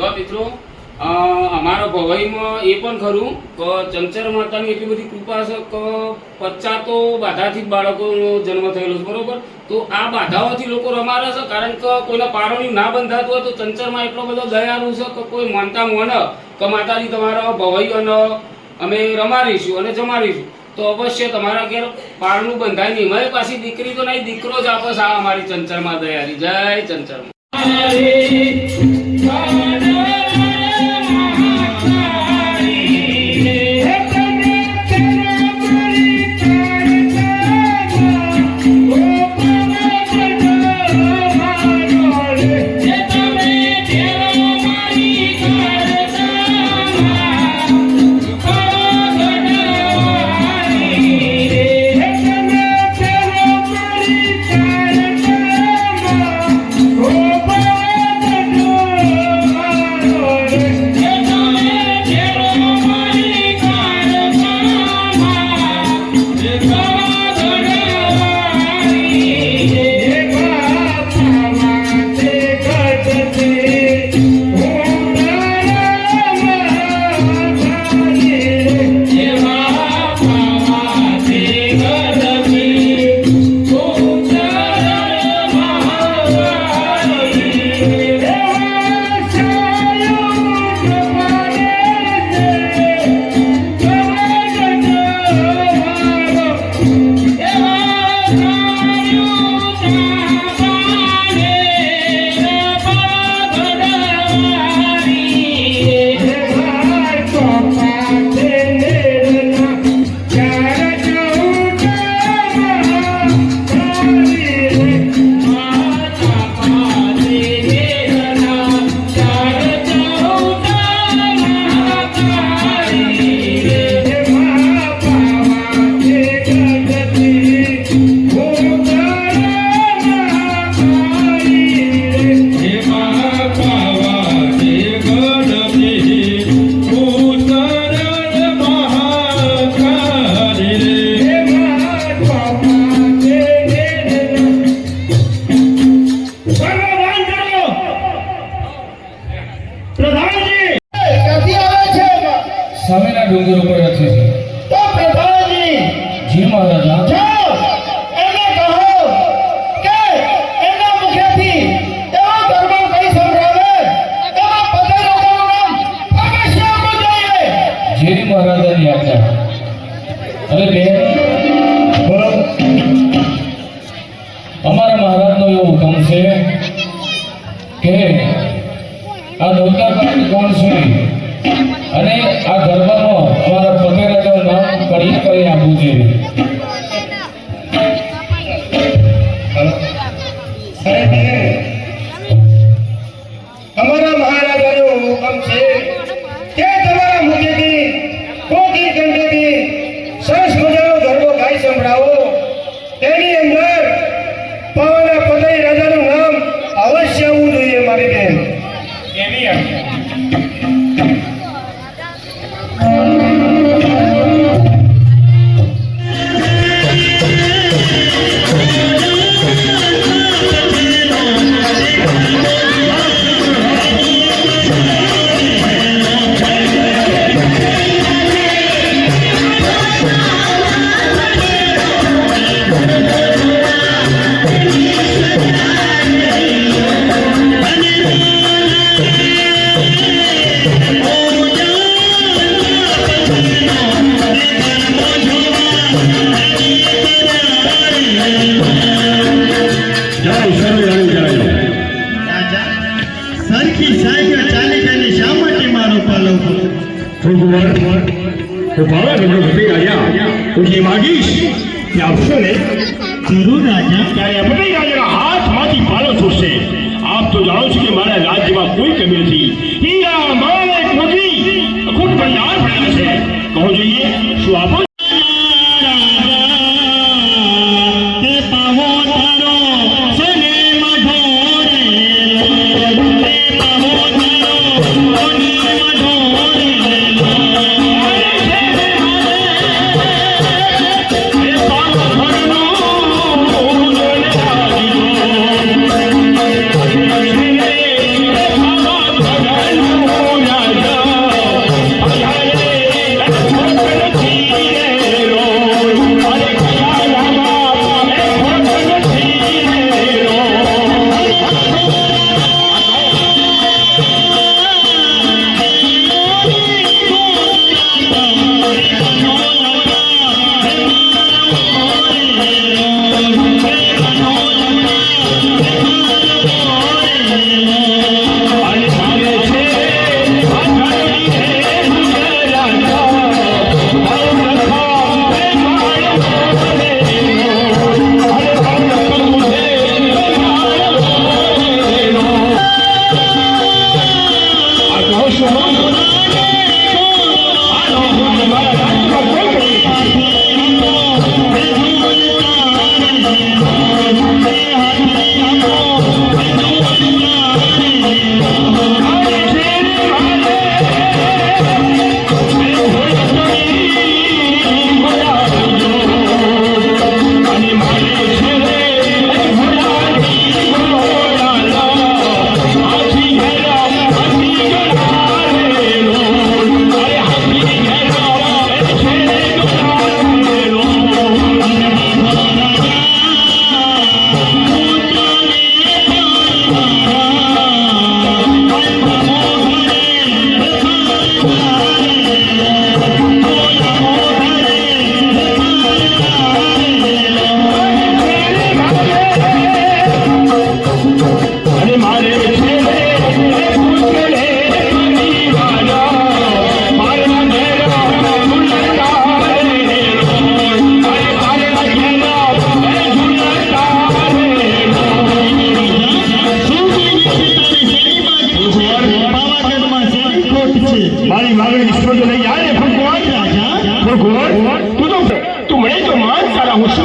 જો મિત્રો અમારા ભવાઈમાં એ પણ ખરું કે ચંચર માતાની એટલી બધી કૃપા છે કે 50 તો બાધાથી જ બાળકોનો જન્મ થયેલો છે, બરોબર? તો આ બાધાઓથી લોકો રમાડે છે, કારણ કે કોઈના પારણું ના બંધાતું હોય તો ચંચરમાં એટલો બધો દયાળુ છે કે કોઈ માનતા મોને કે માતાજી તમારા ભવાઈઓને અમે રમાડીશું અને જમાડીશું તો અવશ્ય તમારા ઘેર પારણું બંધાય નહીં. મારી પાછી દીકરી તો નહીં, દીકરો જ આપસ આ અમારી ચંચરમાં દયાળી. જય ચંચરમાં. સામેના ડુંગર ઉપર રહે છે. તો પ્રધાનજી જી મહારાજા, જાઓ એને કહો કે એના મુખેથી એવો દરબાર કઈ સંભળાવે એમાં પધારેલાનું નામ અવશ્ય આપવું જોઈએ. જી મહારાજાની આજ્ઞા. હવે બેન બોલો. અમારા મહારાજનો એવો હુકમ છે કે આ નોતાભાઈ કોણ છે અને આ ગરબામાં અમારા પટેરાનું નામ કરી આપવું જોઈએ. અમારા મહારાજાનો હુકમ છે કે તમારા મુખેથી કોકી કંઠેથી સરસ મજાનો ગરબો ગાઈ સંભળાવો. તેની અંદર પાવાના પદઈ રાજાનું નામ અવશ્ય આવવું જોઈએ મારી બેન. એની આજ્ઞા. સરખી સાઈડ ચાલી ચાલી શા માટે મારો પાલો तो बाबा जब भक्ति राजा तुझे मांगीश क्या आपसे ने જરૂર રાજા. ત્યારે ભક્તિ રાજાના હાથમાંથી પાલો છૂટશે. આપ તો જાણો છો કે મારા રાજ્યમાં કોઈ કમી નથી. હીરા માણેક મોતી અખૂટ ભંડાર ભરેલા છે. કહો જોઈએ શું આપો?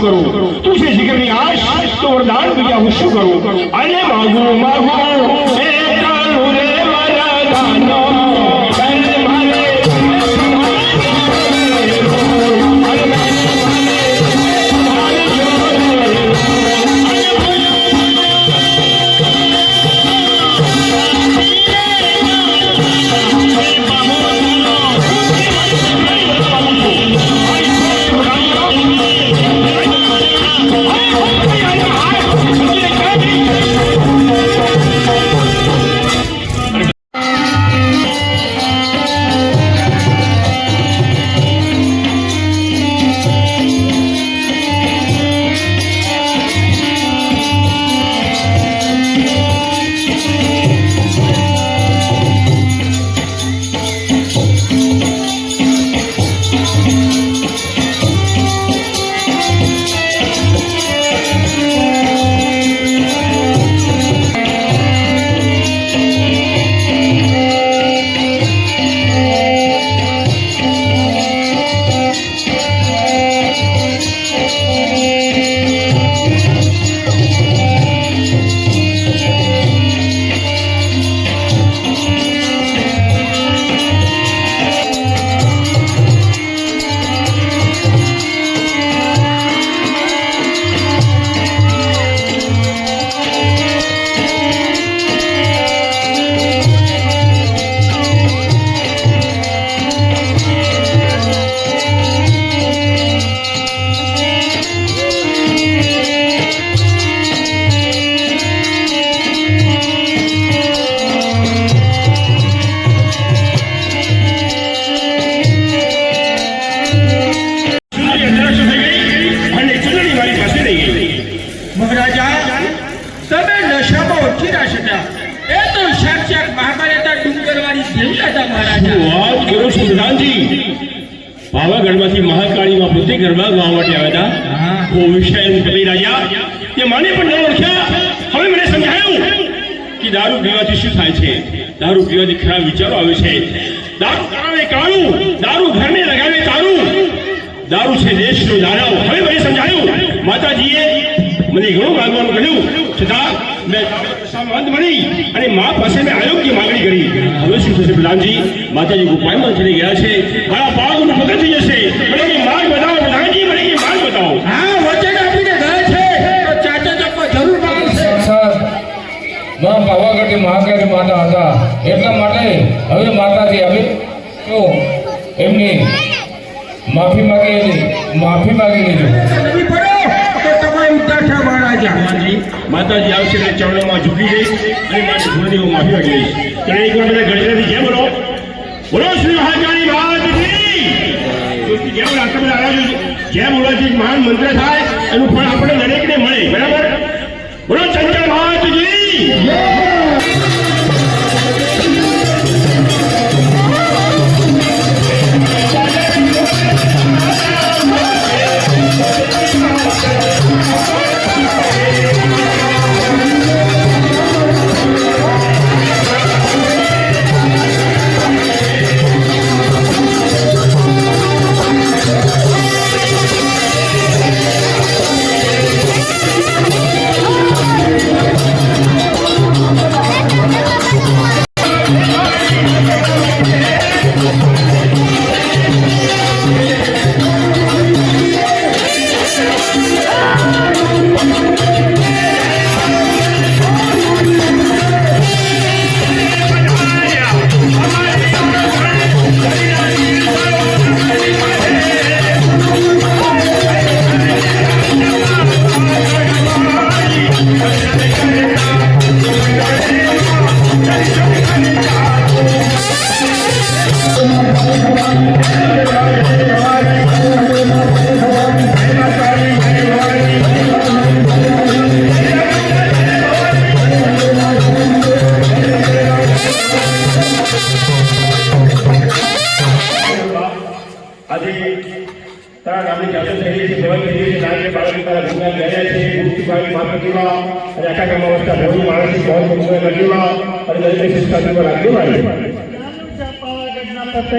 કરું? તું છે જીગરની આશ તો વરદાન બીજા હું શું કરું? અરે માગું માગું એ કાળું રે મારા દાનો પાવાગઢમાંથી મહાકાળીમાં પોતે ગરબા ગાવા માટે આવ્યા હતા. વિષય કલી રાજા તે માને પણ ન ઓળખ્યા. હવે મને સમજાયું કે દારૂ પીવાથી શું થાય છે. દારૂ પીવાથી ખરાબ વિચારો આવે છે. દારૂ કરાવે કાળું, દારૂ ઘરને લગાવે તારું. દારૂ છે દેશનો દાનવ. હવે મને સમજાયું. માતાજીએ મને ઘણું માગવાનું કહ્યું, છતાં મેં સામંત મળી અને મા પાસે મેં આયોગ્ય માગણી કરી. હવે શું થશે પ્રધાનજી? માતાજી ગુફામાં ચડી ગયા છે. મારા પાગનું પગડ થઈ જશે. મને કે માર્ગ બતાવો પ્રધાનજી, મને કે માર્ગ બતાવો. હા વચન આપીને ગયા છે તો ચાચા ચપ્પા જરૂર માંગશે. માં પાવાગઢની મહાકાળી માતા હતા, એટલા માટે હવે માતાજી આવે તો એમની માફી માગી લેજો. નહીં પડો તો તમારે ઉદ્ધાર થયા મહારાજા. માતાજી આવશે એટલે ચરણોમાં ઝૂકી જઈશ અને મારી ભૂલની હું માફી માગી લઈશ. ત્યારે એકવાર બધા ગણેશથી જય બોલો. બોલો શ્રી મહાકાળી માતાજી. જય બોલો. આટલા બધા આવ્યા છો. જય બોલવાથી એક મહાન મંત્ર થાય, એનું ફળ આપણે દરેકને મળે. બરાબર? બોલો ચંચળ માતાજી.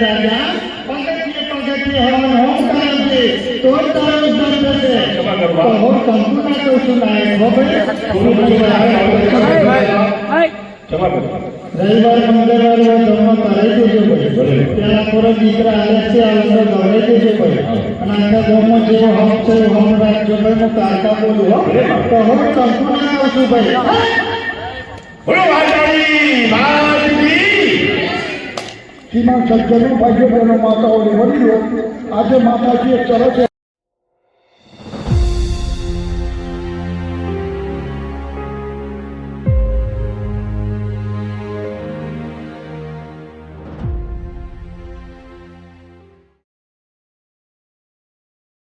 રાજા પગથિયે પગથિયે હવન હોમ કરે છે. તો જ તારો ઉદ્ધાર થશે. તો હું સંપૂર્ણ કહું છું નાયક. હો ભાઈ? રવિવાર મંગળવાર ધર્મ કરાવી દેજો ભાઈ. પેલા થોડો દીકરા આવે છે આ અંદર ગવડાવી દેજો ભાઈ. અને આખા ગામમાં જેવો હક છે એવું હમ રાખજો ભાઈ. હું કાકા બોલું હો. તો હું સંપૂર્ણ કહું છું ભાઈ. બોલો વાચાળી માતની સીમા સજ્જનો ભાઈઓ બહેનો માતાઓને વડીલો આજે માતાજી એક ચલો છે